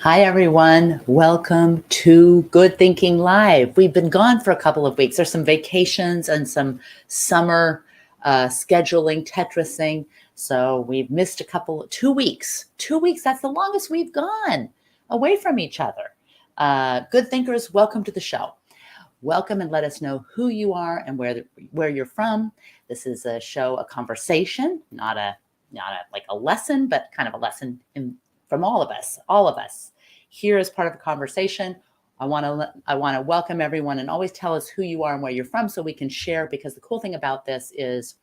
Hi, everyone. Welcome to Good Thinking Live. We've been gone for a couple of weeks. There's some vacations and some summer scheduling, Tetrising. So we've missed 2 weeks. 2 weeks, that's the longest we've gone away from each other. Good thinkers, welcome to the show. Welcome and let us know who you are and where you're from. This is a show, a conversation, not a like a lesson, but kind of a lesson from all of us here as part of a conversation. I want to welcome everyone and always tell us who you are and where you're from so we can share, because the cool thing about this is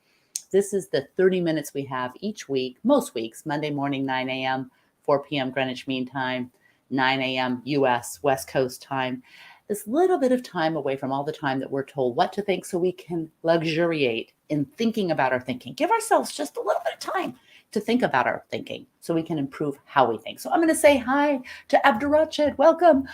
the 30 minutes we have each week, most weeks, Monday morning, 9 a.m., 4 p.m. Greenwich Mean Time, 9 a.m. US West Coast time. This little bit of time away from all the time that we're told what to think so we can luxuriate in thinking about our thinking. Give ourselves just a little bit of time to think about our thinking so we can improve how we think. So I'm going to say hi to Abdurrachid. Welcome.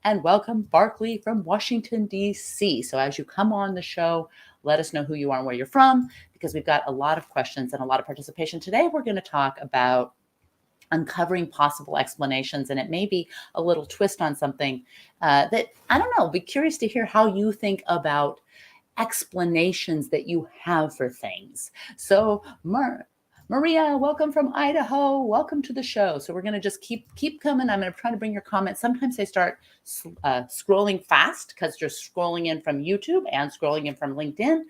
And welcome Barkley from Washington, D.C. So as you come on the show, let us know who you are and where you're from, because we've got a lot of questions and a lot of participation. Today, we're going to talk about uncovering possible explanations, and it may be a little twist on something that, I don't know, be curious to hear how you think about explanations that you have for things. So Maria, welcome from Idaho. Welcome to the show. So we're going to just keep coming. I'm going to try to bring your comments. Sometimes they start scrolling fast because you're scrolling in from YouTube and scrolling in from LinkedIn.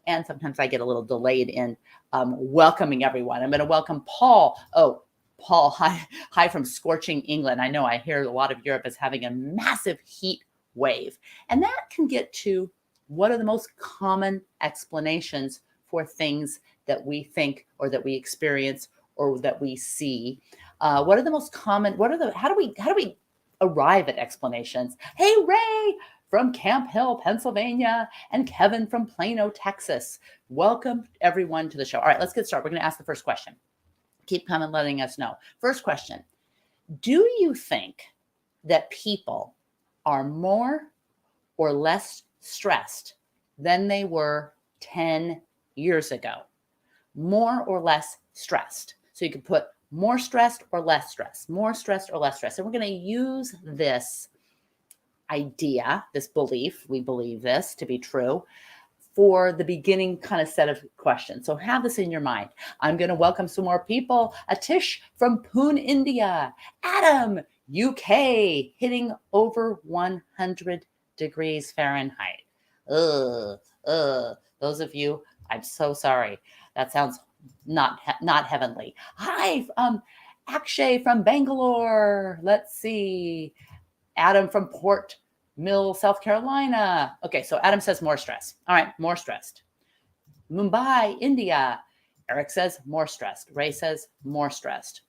And sometimes I get a little delayed in welcoming everyone. I'm going to welcome Paul. Oh, Paul, hi from scorching England. I know I hear a lot of Europe is having a massive heat wave. And that can get to what are the most common explanations for things that we think or that we experience or that we see? What are the most common? How do we arrive at explanations? Hey, Ray from Camp Hill, Pennsylvania, and Kevin from Plano, Texas. Welcome everyone to the show. All right, let's get started. We're going to ask the first question. Keep coming, letting us know. First question. Do you think that people are more or less stressed than they were 10 years ago? More or less stressed. So you could put more stressed or less stressed, more stressed or less stressed. And we're going to use this idea, this belief, we believe this to be true, for the beginning kind of set of questions. So have this in your mind. I'm going to welcome some more people. Atish from Pune, India. Adam, UK, hitting over 100 degrees Fahrenheit. Those of you, I'm so sorry. That sounds not heavenly. Hi, Akshay from Bangalore. Let's see. Adam from Port Mill, South Carolina. Okay, so Adam says more stress. All right, more stressed. Mumbai, India. Eric says more stressed. Ray says more stressed.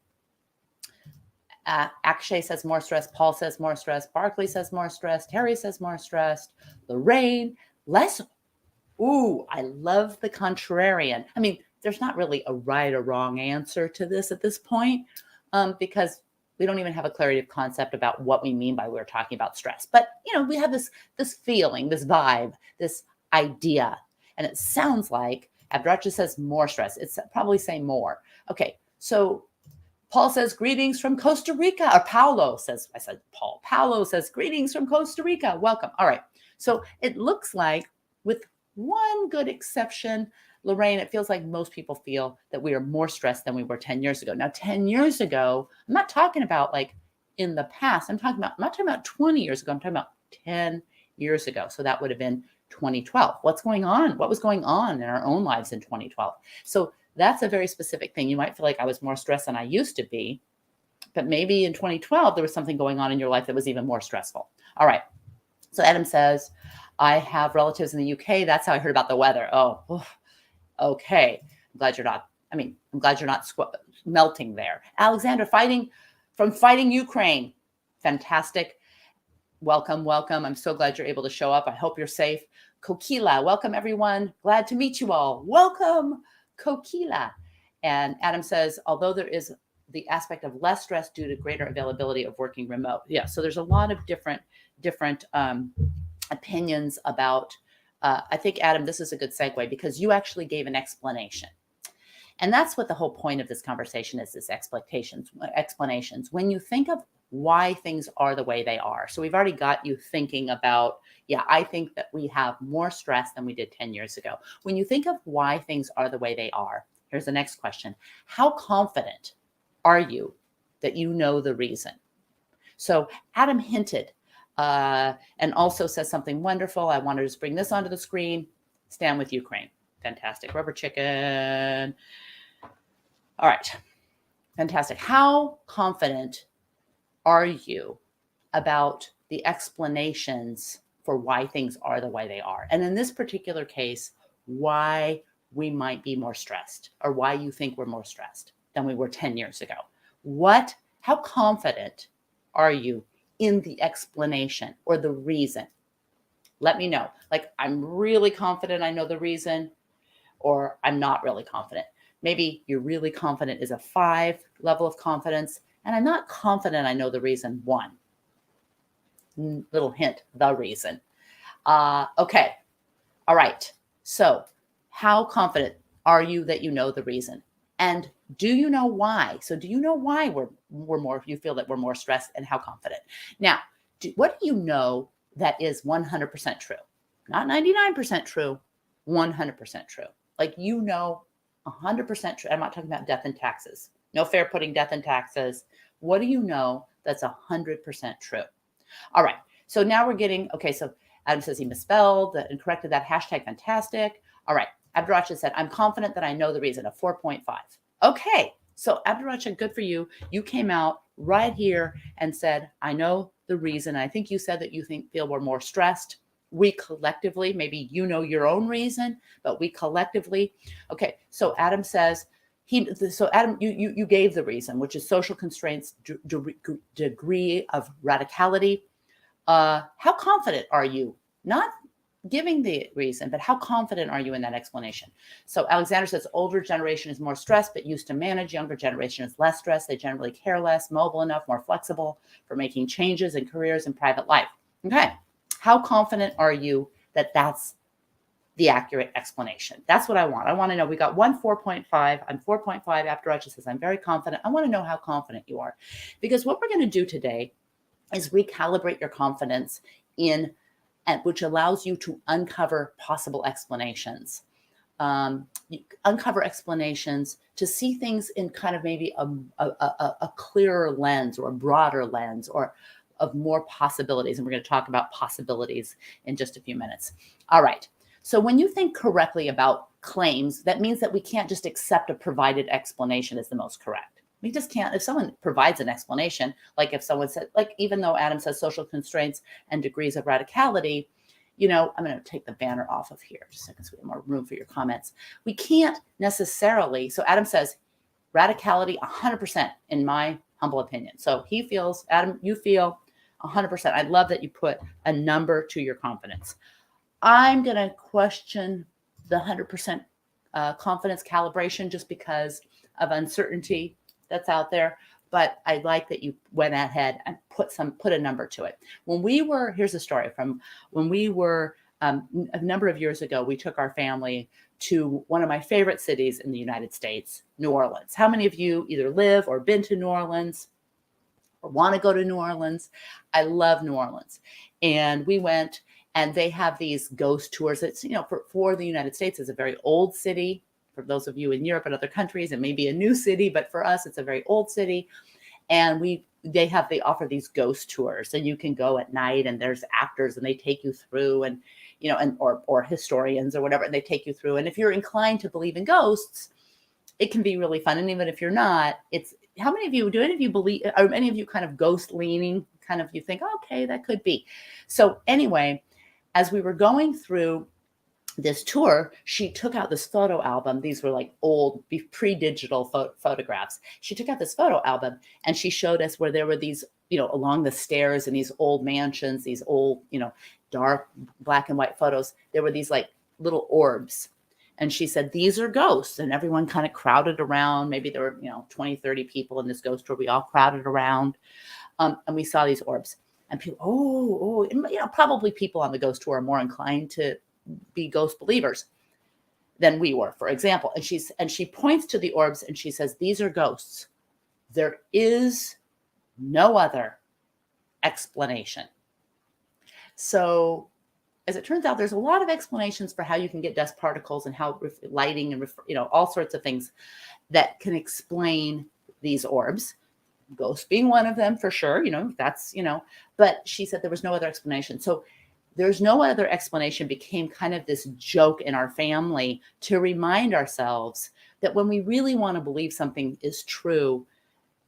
Akshay says more stressed. Paul says more stressed. Barkley says more stressed. Terry says more stressed. Lorraine, less. Ooh, I love the contrarian. I mean, there's not really a right or wrong answer to this at this point, because we don't even have a clarity of concept about what we mean by we're talking about stress. But, we have this feeling, this vibe, this idea. And it sounds like Abdurrachid says more stress. It's probably saying more. Okay, so Paul says greetings from Costa Rica. Or Paolo says, I said Paul. Paolo says greetings from Costa Rica. Welcome. All right. So it looks like, with one good exception, Lorraine, it feels like most people feel that we are more stressed than we were 10 years ago. Now, 10 years ago, I'm not talking about like in the past. I'm not talking about 20 years ago. I'm talking about 10 years ago. So that would have been 2012. What's going on? What was going on in our own lives in 2012? So that's a very specific thing. You might feel like I was more stressed than I used to be, but maybe in 2012, there was something going on in your life that was even more stressful. All right. So Adam says, I have relatives in the UK. That's how I heard about the weather. Oh, okay. I'm glad you're not melting there. Alexander, fighting Ukraine. Fantastic. Welcome. I'm so glad you're able to show up. I hope you're safe. Kokila, welcome everyone. Glad to meet you all. Welcome, Kokila. And Adam says, although there is the aspect of less stress due to greater availability of working remote. Yeah, so there's a lot of different opinions about, I think, Adam, this is a good segue because you actually gave an explanation. And that's what the whole point of this conversation is explanations. When you think of why things are the way they are. So we've already got you thinking about, yeah, I think that we have more stress than we did 10 years ago. When you think of why things are the way they are, here's the next question. How confident are you that you know the reason? So Adam hinted and also says something wonderful. I wanted to just bring this onto the screen. Stand with Ukraine. Fantastic. Rubber chicken. All right. Fantastic. How confident are you about the explanations for why things are the way they are? And in this particular case, why we might be more stressed, or why you think we're more stressed than we were 10 years ago. How confident are you in the explanation or the reason? Let me know. Like, I'm really confident I know the reason, or I'm not really confident. Maybe you're really confident is a 5 level of confidence, and I'm not confident I know the reason, 1. Little hint, the reason. Okay. All right. So how confident are you that you know the reason? And do you know why? So do you know why you feel that we're more stressed, and how confident? Now, what do you know that is 100% true? Not 99% true, 100% true. Like, 100% true. I'm not talking about death and taxes. No fair putting death and taxes. What do you know that's 100% true? All right. So now we're getting, okay, so Adam says he misspelled and corrected that. Hashtag fantastic. All right. Abdurrachid said, I'm confident that I know the reason, of 4.5. Okay. So Abdurrachid, good for you. You came out right here and said, I know the reason. I think you said that you feel we're more stressed. We collectively, maybe you know your own reason, but we collectively. Okay. So Adam says, Adam, you gave the reason, which is social constraints, degree of radicality. How confident are you? Not giving the reason, but how confident are you in that explanation? So Alexander says older generation is more stressed, but used to manage. Younger generation is less stressed. They generally care less, mobile enough, more flexible for making changes in careers and private life. Okay. How confident are you that that's the accurate explanation? That's what I want. I want to know. We got 4.5. I'm 4.5. Abdurrachid says, I'm very confident. I want to know how confident you are, because what we're going to do today is recalibrate your confidence which allows you to uncover possible explanations. Uncover explanations to see things in kind of maybe a clearer lens, or a broader lens, or of more possibilities. And we're going to talk about possibilities in just a few minutes. All right. So when you think correctly about claims, that means that we can't just accept a provided explanation as the most correct. We just can't. If someone provides an explanation, like if someone said, like, even though Adam says social constraints and degrees of radicality, I'm going to take the banner off of here just a second so we have more room for your comments. We can't necessarily. So Adam says radicality 100% in my humble opinion. So he feels, Adam, you feel 100%. I love that you put a number to your confidence. I'm going to question the 100% confidence calibration just because of uncertainty that's out there. But I like that you went ahead and put a number to it. Here's a story from when we were a number of years ago. We took our family to one of my favorite cities in the United States, New Orleans. How many of you either live or been to New Orleans or want to go to New Orleans? I love New Orleans. And we went, and they have these ghost tours. It's, for the United States, it's a very old city. For those of you in Europe and other countries, it may be a new city, but for us, it's a very old city. And they offer these ghost tours, and you can go at night, and there's actors, and they take you through, and or historians or whatever, and they take you through. And if you're inclined to believe in ghosts, it can be really fun. And even if you're not, how many of you, do any of you believe, are any of you kind of ghost leaning, kind of, you think, okay, that could be. So anyway, as we were going through this tour, she took out this photo album. These were like old pre-digital photographs. She took out this photo album, and she showed us where there were these, along the stairs in these old mansions, these old, dark black and white photos. There were these like little orbs. And she said, these are ghosts. And everyone kind of crowded around. Maybe there were, 20, 30 people in this ghost tour. We all crowded around. And we saw these orbs. And people, probably people on the ghost tour are more inclined to be ghost believers. than we were, for example. And she points to the orbs and she says, these are ghosts. There is no other explanation. So as it turns out, there's a lot of explanations for how you can get dust particles and how lighting and all sorts of things that can explain these orbs. Ghosts being one of them for sure, that's, but she said there was no other explanation. So there's no other explanation became kind of this joke in our family to remind ourselves that when we really want to believe something is true,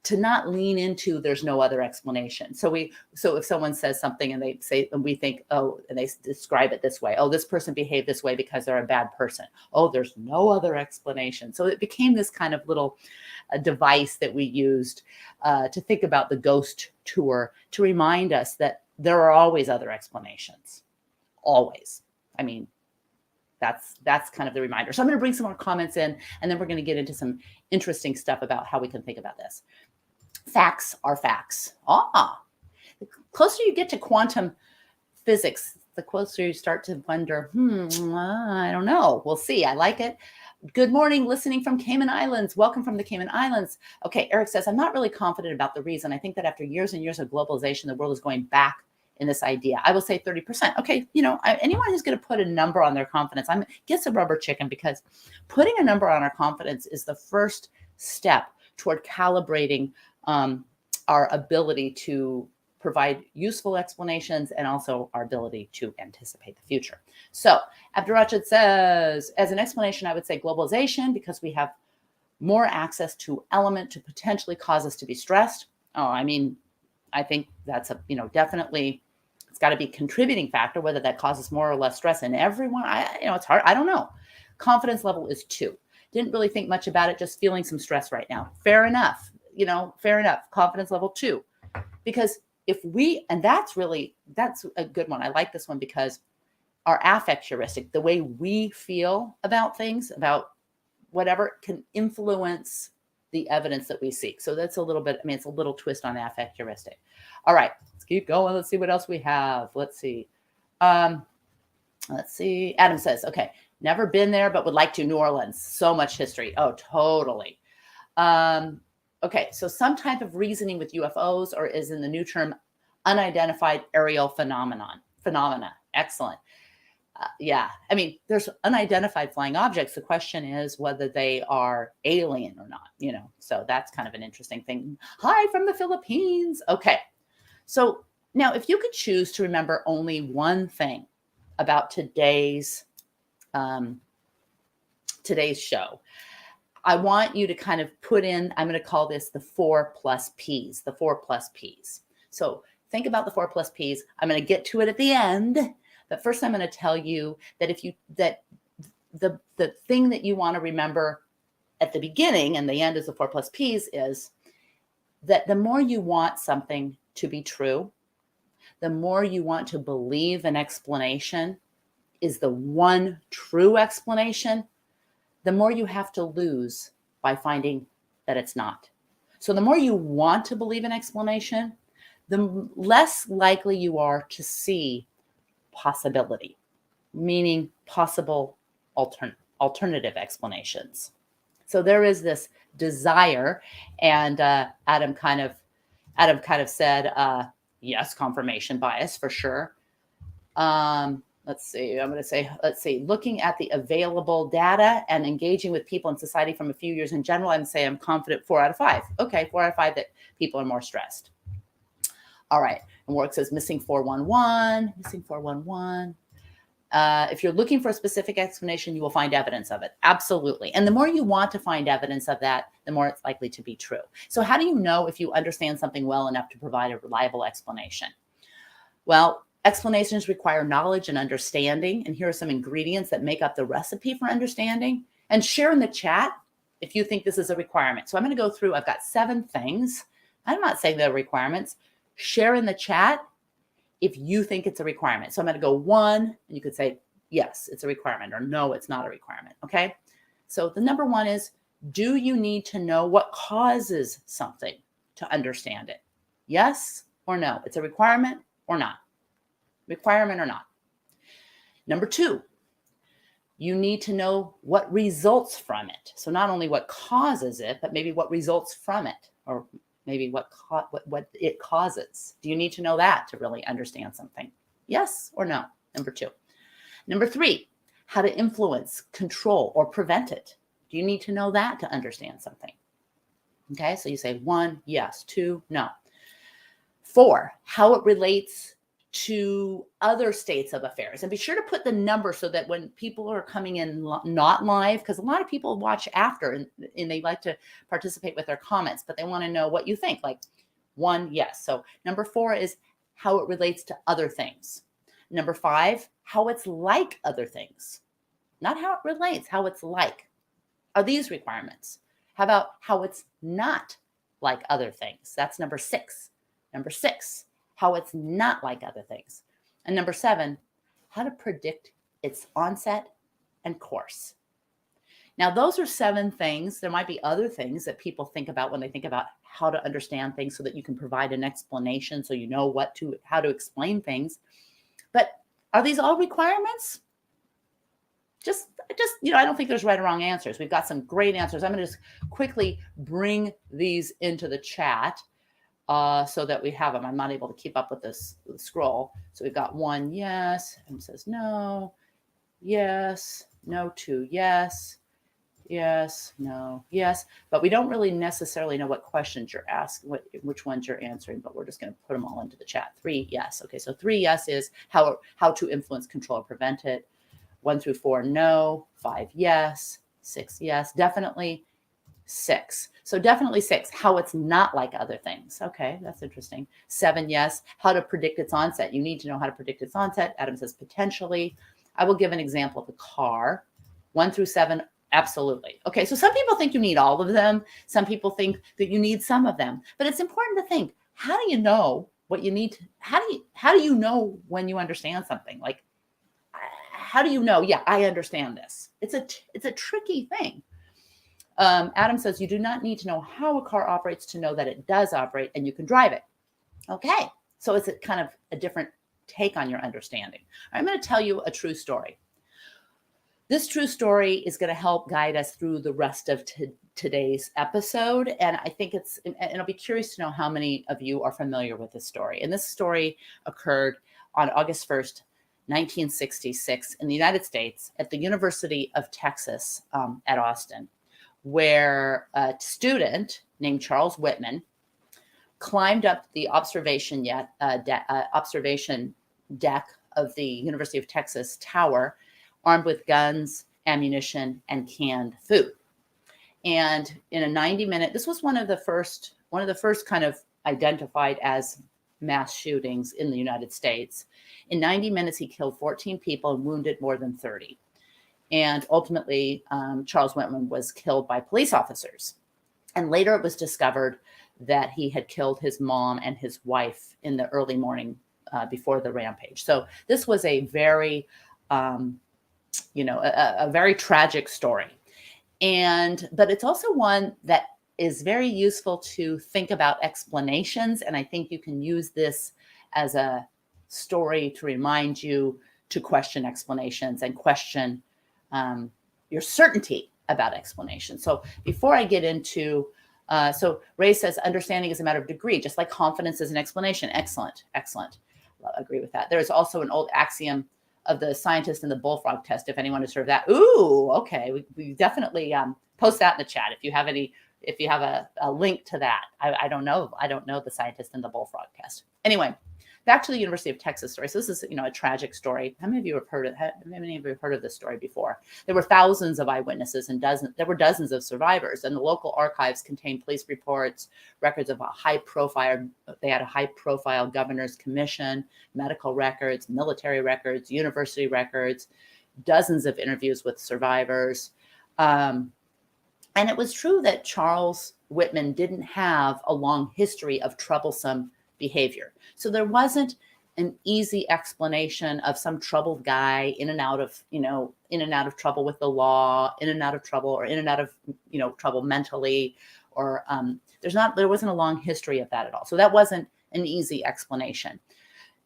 to not lean into there's no other explanation. So if someone says something and they say, and we think, oh, and they describe it this way, oh, this person behaved this way because they're a bad person. Oh, there's no other explanation. So it became this kind of little device that we used to think about the ghost tour, to remind us that there are always other explanations. Always. I mean, that's kind of the reminder. So I'm going to bring some more comments in, and then we're going to get into some interesting stuff about how we can think about this. Facts are facts. The closer you get to quantum physics, the closer you start to wonder, I don't know. We'll see. I like it. Good morning, listening from Cayman Islands. Welcome from the Cayman Islands. Okay, Eric says, I'm not really confident about the reason. I think that after years and years of globalization, the world is going back in this idea. I will say 30%. Okay, anyone who's going to put a number on their confidence, gets a rubber chicken, because putting a number on our confidence is the first step toward calibrating our ability to provide useful explanations and also our ability to anticipate the future. So Abdurrachid says, as an explanation, I would say globalization, because we have more access to element to potentially cause us to be stressed. I think that's definitely, it's got to be a contributing factor, whether that causes more or less stress in everyone. It's hard. I don't know. Confidence level is 2. Didn't really think much about it. Just feeling some stress right now. Fair enough. Fair enough. Confidence level 2, because that's a good one. I like this one because our affect heuristic, the way we feel about things, about whatever, can influence the evidence that we seek. So that's a little bit, it's a little twist on affect heuristic. All right, let's keep going. Let's see what else we have. Let's see. Adam says, okay, never been there, but would like to. New Orleans, so much history. Oh, totally. Okay, so some type of reasoning with UFOs, or is in the new term, unidentified aerial phenomena. Excellent. There's unidentified flying objects. The question is whether they are alien or not, so that's kind of an interesting thing. Hi from the Philippines. Okay. So now if you could choose to remember only one thing about today's show, I want you to kind of put in, I'm going to call this the 4 plus P's, the 4 plus P's. So think about the 4 plus P's. I'm going to get to it at the end. But first, I'm going to tell you that the thing that you want to remember at the beginning and the end is the 4 plus P's, is that the more you want something to be true, the more you want to believe an explanation is the one true explanation, the more you have to lose by finding that it's not. So the more you want to believe an explanation, the less likely you are to see possibility, meaning possible alternative explanations. So there is this desire, and Adam kind of said, yes, confirmation bias for sure. Let's see, looking at the available data and engaging with people in society from a few years in general, I'm saying I'm confident 4 out of 5. Okay, 4 out of 5 that people are more stressed. All right. And Warwick says missing 411. If you're looking for a specific explanation, you will find evidence of it. Absolutely. And the more you want to find evidence of that, the more it's likely to be true. So how do you know if you understand something well enough to provide a reliable explanation? Well, explanations require knowledge and understanding. And here are some ingredients that make up the recipe for understanding. And share in the chat if you think this is a requirement. So I'm going to go through, I've got 7 things. I'm not saying they're requirements. Share in the chat if you think it's a requirement. So I'm going to go 1, and you could say, yes, it's a requirement, or no, it's not a requirement. Okay. So the number 1 is, do you need to know what causes something to understand it? Yes or no? It's a requirement or not? Requirement or not? Number 2, You need to know what results from it. So not only what causes it, but maybe what results from it, or maybe what it causes. Do you need to know that to really understand something? Yes or no? Number 2. Number 3, how to influence, control, or prevent it. Do you need to know that to understand something? Okay, so you say 1, yes, 2, no. 4, how it relates to other states of affairs. And be sure to put the number so that when people are coming in not live, because a lot of people watch after and they like to participate with their comments, but they want to know what you think. Like 1, yes. So number 4 is how it relates to other things. Number 5, how it's like other things. Not how it relates, how it's like. Are these requirements? How about how it's not like other things? That's number 6. Number 6, how it's not like other things. And number 7, how to predict its onset and course. Now, those are 7 things. There might be other things that people think about when they think about how to understand things so that you can provide an explanation so you know how to explain things. But are these all requirements? Just, I don't think there's right or wrong answers. We've got some great answers. I'm going to just quickly bring these into the chat so that we have them. I'm not able to keep up with this scroll. So we've got 1, yes. And says no, yes, no, 2, yes, yes, no, yes. But we don't really necessarily know what questions you're asking, which ones you're answering, but we're just going to put them all into the chat. 3, yes. Okay, so 3, yes is how to influence, control, or prevent it. 1 through 4, no. 5, yes. 6, yes. Definitely 6. So definitely 6, how it's not like other things. Okay, that's interesting. 7, yes. How to predict its onset. You need to know how to predict its onset. Adam says potentially. I will give an example of the car. 1 through 7, absolutely. Okay, so some people think you need all of them. Some people think that you need some of them. But it's important to think, how do you know what you need to, how do you know when you understand something? Like, how do you know? Yeah, I understand this. It's a tricky thing. Adam says you do not need to know how a car operates to know that it does operate and you can drive it. Okay, so it's kind of a different take on your understanding. I'm going to tell you a true story. This true story is going to help guide us through the rest of today's episode. And I think and I'll be curious to know how many of you are familiar with this story. And this story occurred on August 1st, 1966 in the United States at the University of Texas at Austin, where a student named Charles Whitman climbed up the observation deck of the University of Texas tower, armed with guns, ammunition, and canned food. And in a 90-minute, this was one of the first kind of identified as mass shootings in the United States. In 90 minutes, he killed 14 people and wounded more than 30. And ultimately, Charles Whitman was killed by police officers. And later it was discovered that he had killed his mom and his wife in the early morning before the rampage. So this was a very, a very tragic story. But it's also one that is very useful to think about explanations. And I think you can use this as a story to remind you to question explanations and question your certainty about explanations. So before I get into, so Ray says, understanding is a matter of degree, just like confidence is an explanation. Excellent, excellent. Well, I agree with that. There's also an old axiom of the scientist and the bullfrog test, if anyone has heard of that. Ooh, okay. We definitely post that in the chat if you have a link to that. I don't know. I don't know the scientist and the bullfrog test. Anyway, back to the University of Texas story. So this is, a tragic story. How many of you have heard of this story before? There were thousands of eyewitnesses and there were dozens of survivors, and the local archives contained police reports, records of they had a high profile governor's commission, medical records, military records, university records, dozens of interviews with survivors. And it was true that Charles Whitman didn't have a long history of troublesome behavior. So there wasn't an easy explanation of some troubled guy in and out of trouble with the law, in and out of trouble mentally, or there wasn't a long history of that at all. So that wasn't an easy explanation.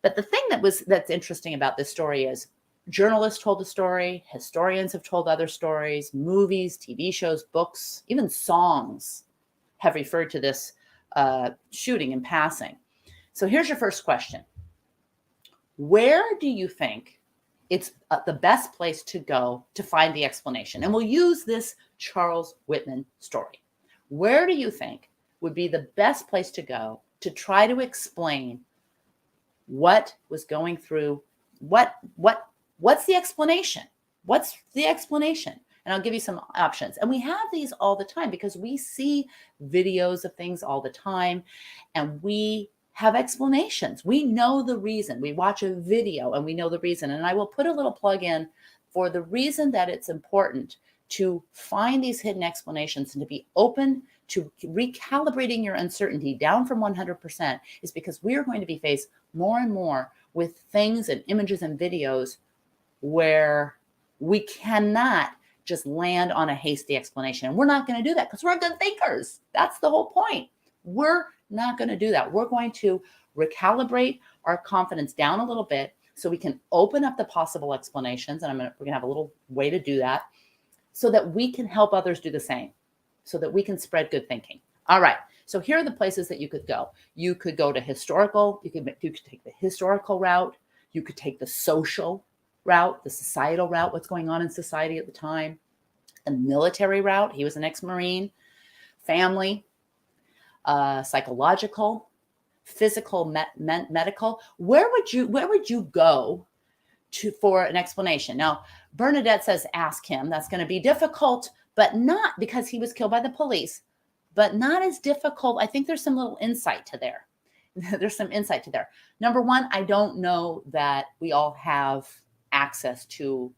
But the thing that's interesting about this story is Journalists told the story, historians have told other stories, movies, TV shows, books, even songs have referred to this shooting in passing. So here's your first question. Where do you think it's the best place to go to find the explanation? And we'll use this Charles Whitman story. Where do you think would be the best place to go to try to explain what was going through, what's the explanation? What's the explanation? And I'll give you some options. And we have these all the time because we see videos of things all the time and we have explanations. We know the reason. We watch a video and we know the reason. And I will put a little plug in for the reason that it's important to find these hidden explanations and to be open to recalibrating your uncertainty down from 100% is because we are going to be faced more and more with things and images and videos where we cannot just land on a hasty explanation. And we're not going to do that because we're good thinkers. That's the whole point. We're not going to do that. We're going to recalibrate our confidence down a little bit so we can open up the possible explanations. And we're going to have a little way to do that so that we can help others do the same, so that we can spread good thinking. All right. So here are the places that you could go. You could go to historical. You could take the historical route. You could take the social route, the societal route, what's going on in society at the time, the military route. He was an ex-Marine, family, psychological, physical, medical. Where would you go for an explanation? Now, Bernadette says, ask him. That's going to be difficult, but not because he was killed by the police, but not as difficult. I think there's some little insight to there. There's some insight to there. Number one, I don't know that we all have access to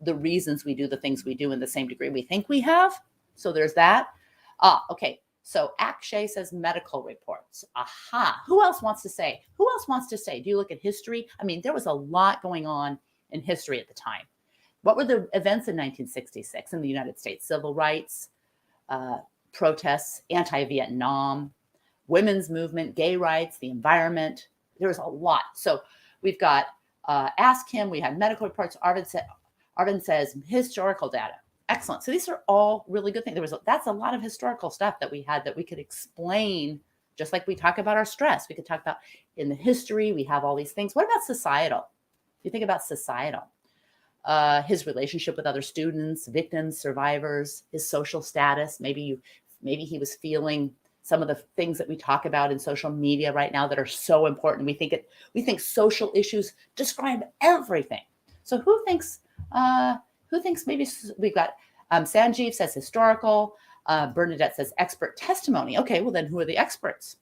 the reasons we do the things we do in the same degree we think we have. So there's that. Okay. So Akshay says medical reports. Aha. Who else wants to say? Who else wants to say? Do you look at history? I mean, there was a lot going on in history at the time. What were the events in 1966 in the United States? Civil rights, protests, anti-Vietnam, women's movement, gay rights, the environment. There was a lot. So we've got ask him. We have medical reports. Arvind says historical data. Excellent. So these are all really good things. That's a lot of historical stuff that we had that we could explain, just like we talk about our stress. We could talk about in the history, we have all these things. What about societal? You think about societal, his relationship with other students, victims, survivors, his social status. Maybe he was feeling some of the things that we talk about in social media right now that are so important. We think social issues describe everything. So who thinks maybe we've got Sanjeev says historical, Bernadette says expert testimony. Okay, well then who are the experts?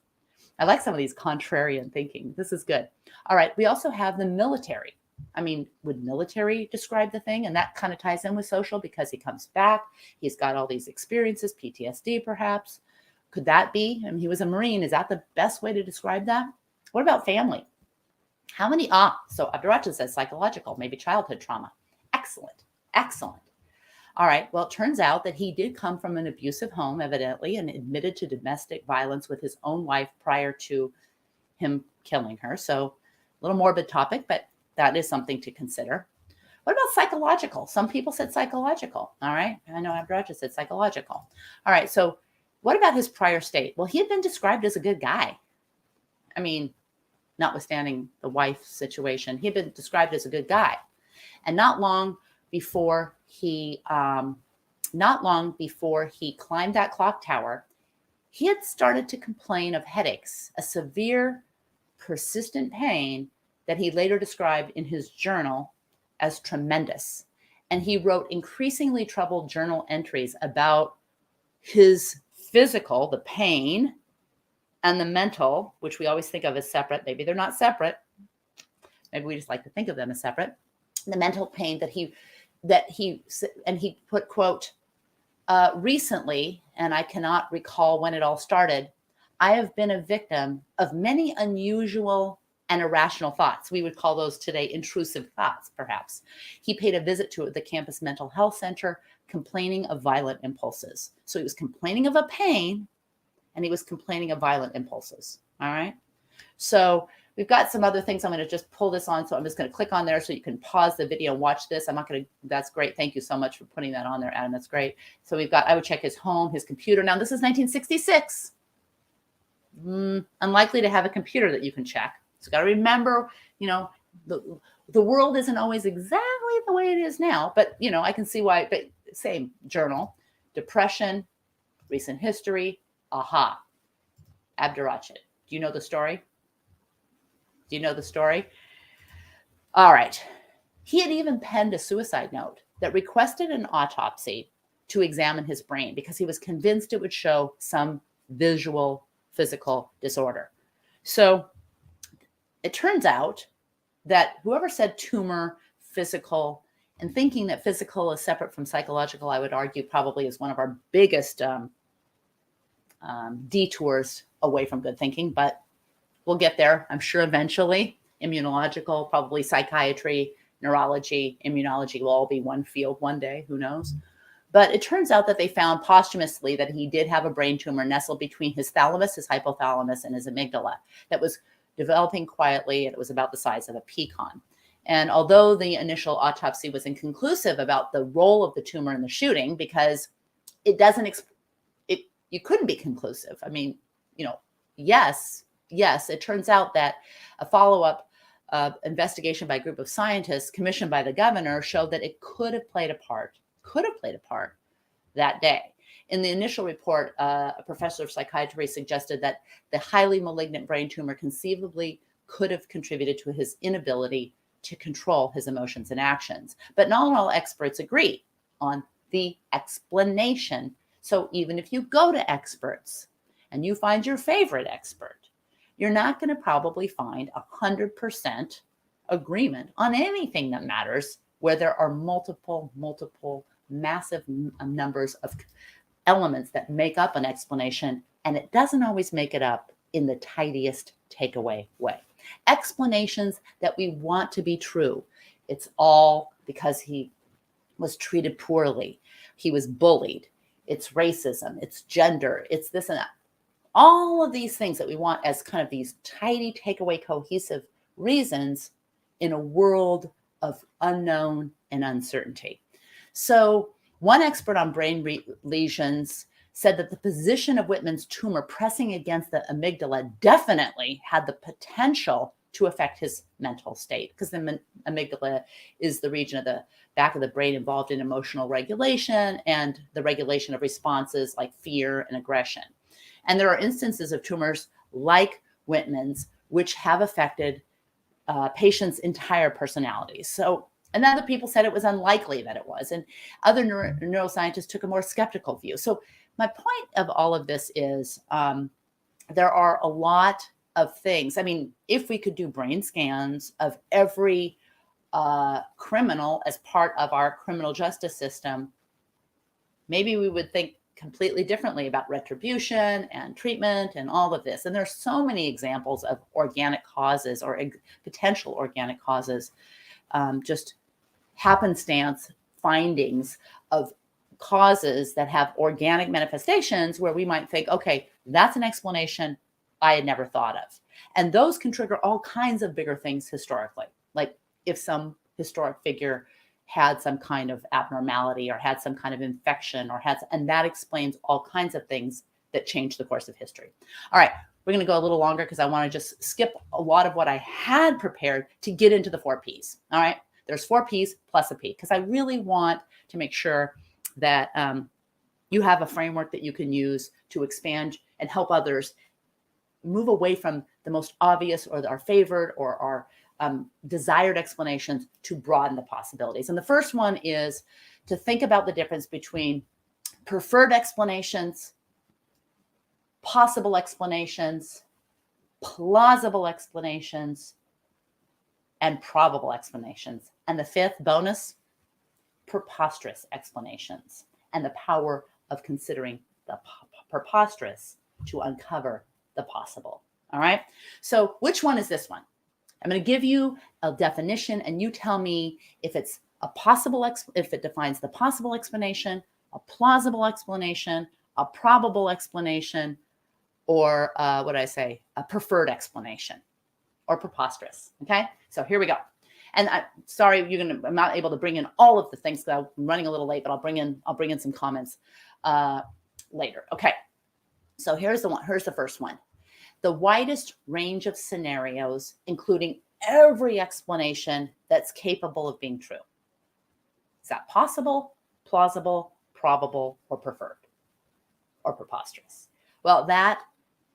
I like some of these contrarian thinking. This is good. All right, we also have the military. I mean, would military describe the thing? And that kind of ties in with social because he comes back. He's got all these experiences, PTSD perhaps. Could that be? I mean, he was a Marine. Is that the best way to describe that? What about family? How many? So Abdurrahman says psychological, maybe childhood trauma. Excellent. Excellent. All right. Well, it turns out that he did come from an abusive home, evidently, and admitted to domestic violence with his own wife prior to him killing her. So a little morbid topic, but that is something to consider. What about psychological? Some people said psychological. All right. I know Abdurrahman said psychological. All right. So what about his prior state? Well, he had been described as a good guy. I mean, notwithstanding the wife situation, he had been described as a good guy. And not long before he climbed that clock tower, he had started to complain of headaches, a severe, persistent pain that he later described in his journal as tremendous. And he wrote increasingly troubled journal entries about his physical, the pain, and the mental, which we always think of as separate. Maybe they're not separate. Maybe we just like to think of them as separate. The mental pain that he put, quote, recently, and I cannot recall when it all started, I have been a victim of many unusual and irrational thoughts. We would call those today intrusive thoughts, perhaps. He paid a visit to the campus mental health center, complaining of violent impulses. So he was complaining of a pain, and he was complaining of violent impulses. All right. So we've got some other things. I'm going to just pull this on. So I'm just going to click on there so you can pause the video and watch this. I'm not going to, that's great. Thank you so much for putting that on there, Adam. That's great. So we've got, I would check his home, his computer. Now this is 1966. Unlikely to have a computer that you can check. So got to remember, the world isn't always exactly the way it is now, but I can see why, but same journal, depression, recent history, aha, Abdurrachid. Do you know the story? Do you know the story? All right. He had even penned a suicide note that requested an autopsy to examine his brain because he was convinced it would show some visual physical disorder. So it turns out that whoever said tumor, physical, and thinking that physical is separate from psychological, I would argue probably is one of our biggest detours away from good thinking, but we'll get there, I'm sure, eventually. Immunological, probably psychiatry, neurology, immunology will all be one field one day, who knows? But it turns out that they found posthumously that he did have a brain tumor nestled between his thalamus, his hypothalamus, and his amygdala that was developing quietly, and it was about the size of a pecan. And although the initial autopsy was inconclusive about the role of the tumor in the shooting, because it doesn't, you couldn't be conclusive. I mean, yes, it turns out that a follow-up investigation by a group of scientists commissioned by the governor showed that it could have played a part that day. In the initial report, a professor of psychiatry suggested that the highly malignant brain tumor conceivably could have contributed to his inability to control his emotions and actions. But not all experts agree on the explanation. So even if you go to experts and you find your favorite expert, you're not going to probably find 100% agreement on anything that matters where there are multiple massive numbers of elements that make up an explanation, and it doesn't always make it up in the tidiest takeaway way. Explanations that we want to be true. It's all because he was treated poorly. He was bullied. It's racism. It's gender. It's this and that. All of these things that we want as kind of these tidy takeaway cohesive reasons in a world of unknown and uncertainty. So one expert on brain lesions said that the position of Whitman's tumor pressing against the amygdala definitely had the potential to affect his mental state, because the amygdala is the region of the back of the brain involved in emotional regulation and the regulation of responses like fear and aggression. And there are instances of tumors like Whitman's which have affected patients' entire personalities. So, and other people said it was unlikely that it was, and other neuroscientists took a more skeptical view. So my point of all of this is there are a lot of things. I mean, if we could do brain scans of every criminal as part of our criminal justice system, maybe we would think completely differently about retribution and treatment and all of this. And there's so many examples of organic causes or potential organic causes, just happenstance findings of causes that have organic manifestations where we might think, okay, that's an explanation I had never thought of. And those can trigger all kinds of bigger things historically. Like if some historic figure had some kind of abnormality or had some kind of infection and that explains all kinds of things that change the course of history. All right, we're going to go a little longer because I want to just skip a lot of what I had prepared to get into the 4 Ps. All right, there's 4 Ps plus a P because I really want to make sure that you have a framework that you can use to expand and help others move away from the most obvious or our favorite or our desired explanations to broaden the possibilities. And the first one is to think about the difference between preferred explanations, possible explanations, plausible explanations, and probable explanations. And the 5th bonus, preposterous explanations, and the power of considering the preposterous to uncover the possible. All right. So which one is this one? I'm going to give you a definition and you tell me if it's a possible, if it defines the possible explanation, a plausible explanation, a probable explanation, or what did I say? A preferred explanation. or preposterous. Okay, so here we go. And I'm sorry, I'm not able to bring in all of the things because I'm running a little late, but I'll bring in some comments later. Okay, so here's the first one. The widest range of scenarios, including every explanation that's capable of being true. Is that possible, plausible, probable, or preferred, or preposterous? Well, that,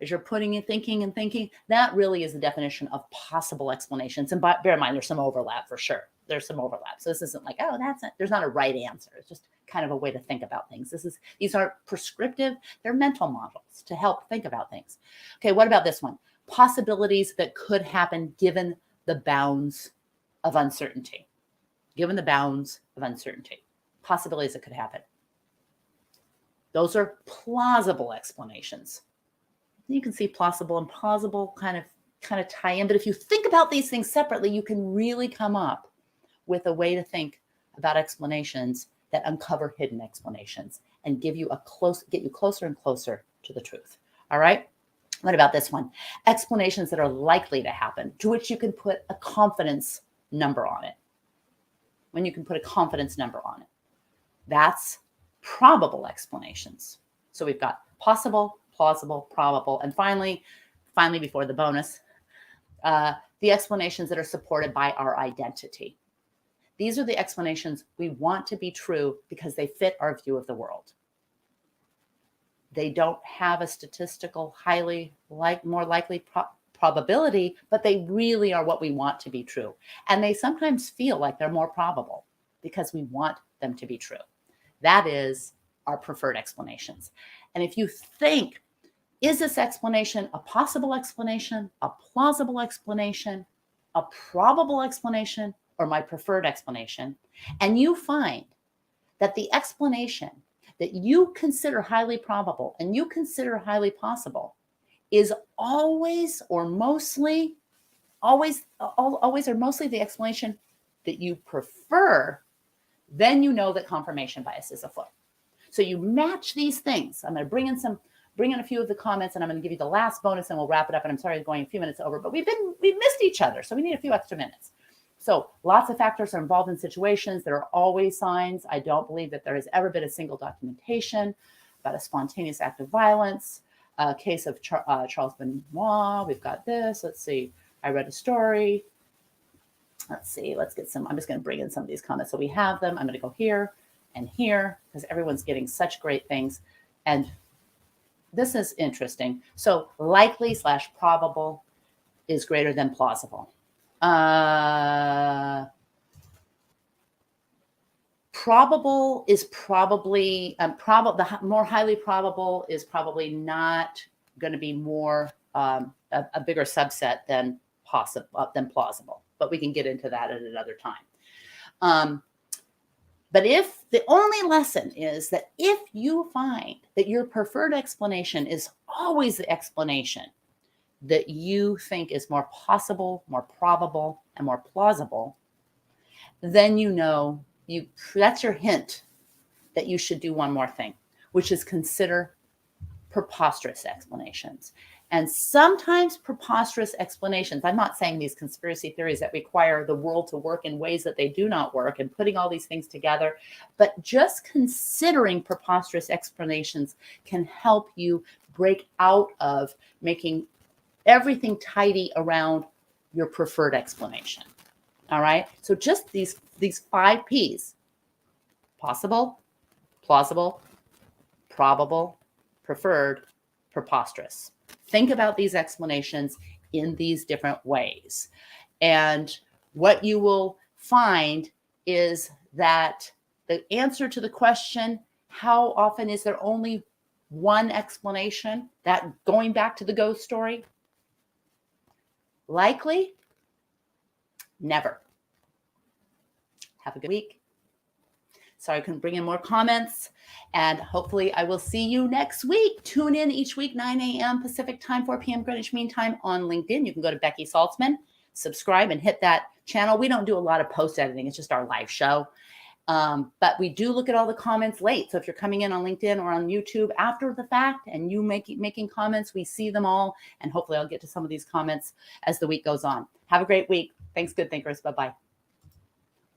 as you're putting in thinking, that really is the definition of possible explanations. And bear in mind, there's some overlap for sure. There's some overlap. So this isn't like, oh, there's not a right answer. It's just kind of a way to think about things. These aren't prescriptive. They're mental models to help think about things. Okay, what about this one? Possibilities that could happen given the bounds of uncertainty. Given the bounds of uncertainty. Possibilities that could happen. Those are plausible explanations. You can see plausible and plausible kind of tie in. But if you think about these things separately, you can really come up with a way to think about explanations that uncover hidden explanations and get you closer and closer to the truth. All right. What about this one? Explanations that are likely to happen, to which you can put a confidence number on it. When you can put a confidence number on it, that's probable explanations. So we've got possible, plausible, probable, and finally before the bonus, the explanations that are supported by our identity. These are the explanations we want to be true because they fit our view of the world. They don't have a statistical, more likely probability, but they really are what we want to be true. And they sometimes feel like they're more probable because we want them to be true. That is our preferred explanations. And if you think, is this explanation a possible explanation, a plausible explanation, a probable explanation, or my preferred explanation, and you find that the explanation that you consider highly probable and you consider highly possible is always or mostly the explanation that you prefer, then you know that confirmation bias is afoot. So you match these things. I'm going to bring in a few of the comments, and I'm going to give you the last bonus, and we'll wrap it up. And I'm sorry, I'm going a few minutes over, but we've missed each other, so we need a few extra minutes. So lots of factors are involved in situations. There are always signs. I don't believe that there has ever been a single documentation about a spontaneous act of violence. A case of Charles Benoit. We've got this. Let's see. I read a story. Let's see. Let's get some. I'm just going to bring in some of these comments so we have them. I'm going to go here and here because everyone's getting such great things. And this is interesting. So likely / probable is greater than plausible. Probable is probably the more highly probable is probably not going to be more a bigger subset than plausible, but we can get into that at another time. But if the only lesson is that if you find that your preferred explanation is always the explanation that you think is more possible, more probable, and more plausible, then you know that's your hint that you should do one more thing, which is consider preposterous explanations. And sometimes preposterous explanations, I'm not saying these conspiracy theories that require the world to work in ways that they do not work and putting all these things together, but just considering preposterous explanations can help you break out of making everything tidy around your preferred explanation. All right. So just these 5 P's: possible, plausible, probable, preferred, preposterous. Think about these explanations in these different ways. And what you will find is that the answer to the question, how often is there only one explanation, that going back to the ghost story, likely never. Have a good week. Sorry I couldn't bring in more comments. And hopefully I will see you next week. Tune in each week, 9 a.m. Pacific time, 4 p.m. Greenwich Mean Time on LinkedIn. You can go to Becky Saltzman, subscribe, and hit that channel. We don't do a lot of post editing. It's just our live show. But we do look at all the comments late. So if you're coming in on LinkedIn or on YouTube after the fact and you making comments, we see them all. And hopefully I'll get to some of these comments as the week goes on. Have a great week. Thanks, Good Thinkers. Bye-bye.